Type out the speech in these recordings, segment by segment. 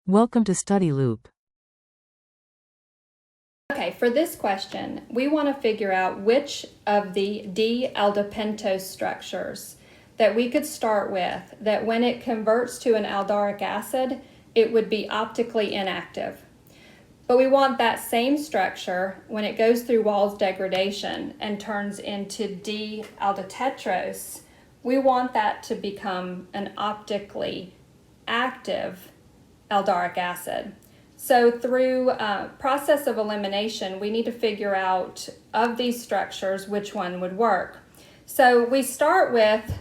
Welcome to Study Loop. Okay, for this question, we want to figure out which of the D-aldopentose structures that we could start with that when it converts to an aldaric acid, it would be optically inactive. But we want that same structure when it goes through Wall's degradation and turns into D-aldotetrose, we want that to become an optically active aldaric acid. So through process of elimination, we need to figure out of these structures which one would work. So we start with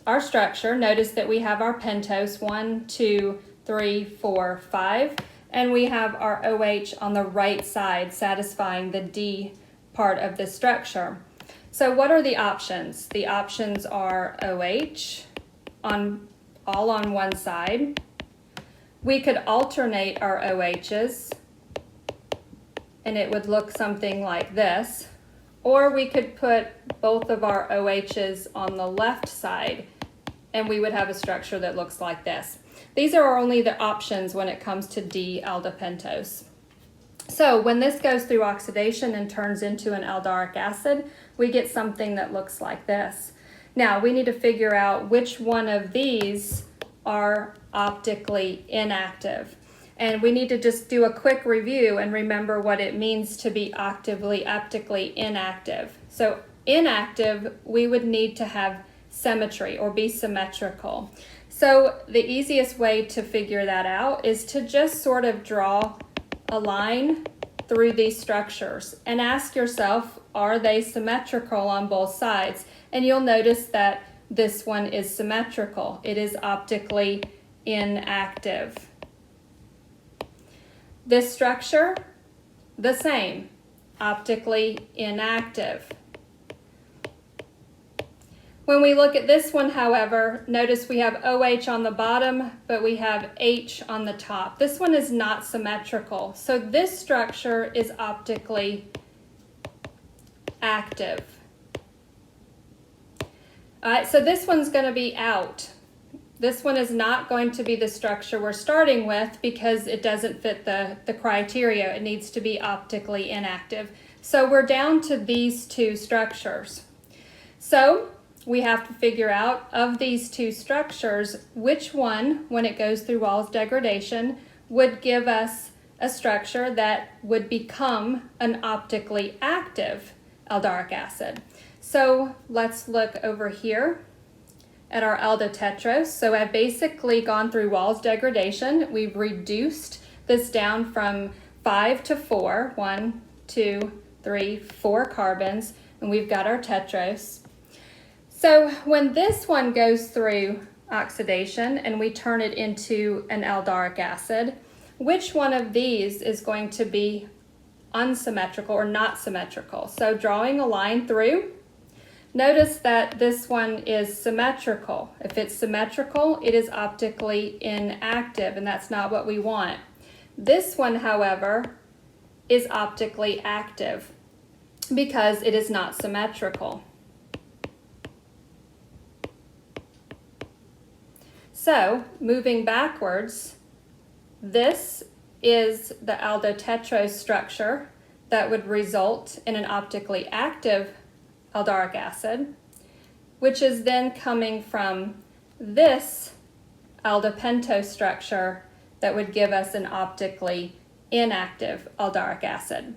our structure. Notice that we have our pentose 1, 2, 3, 4, 5, and we have our OH on the right side satisfying the D part of the structure. So what are the options? The options are OH all on one side. We could alternate our OHs and it would look something like this, or we could put both of our OHs on the left side and we would have a structure that looks like this. These are only the options when it comes to D-aldopentose. So when this goes through oxidation and turns into an aldaric acid, we get something that looks like this. Now we need to figure out which one of these are optically inactive. And we need to just do a quick review and remember what it means to be optically inactive. So inactive, we would need to have symmetry or be symmetrical. So the easiest way to figure that out is to just sort of draw a line through these structures and ask yourself, are they symmetrical on both sides? And you'll notice that this one is symmetrical. It is optically inactive. This structure, the same, optically inactive. When we look at this one, however, notice we have OH on the bottom, but we have H on the top. This one is not symmetrical. So this structure is optically active. All right, so this one's going to be out. This one is not going to be the structure we're starting with because it doesn't fit the criteria. It needs to be optically inactive. So we're down to these two structures. So we have to figure out of these two structures, which one, when it goes through Wall's degradation, would give us a structure that would become an optically active aldaric acid. So let's look over here at our aldotetrose. So I've basically gone through Wall's degradation. We've reduced this down from 5 to 4. 1, 2, 3, 4 carbons, and we've got our tetrose. So when this one goes through oxidation and we turn it into an aldaric acid, which one of these is going to be unsymmetrical or not symmetrical? So drawing a line through, notice that this one is symmetrical. If it's symmetrical, it is optically inactive, and that's not what we want. This one, however, is optically active because it is not symmetrical. So, moving backwards, this is the aldotetrose structure that would result in an optically active aldaric acid, which is then coming from this aldopentose structure that would give us an optically inactive aldaric acid.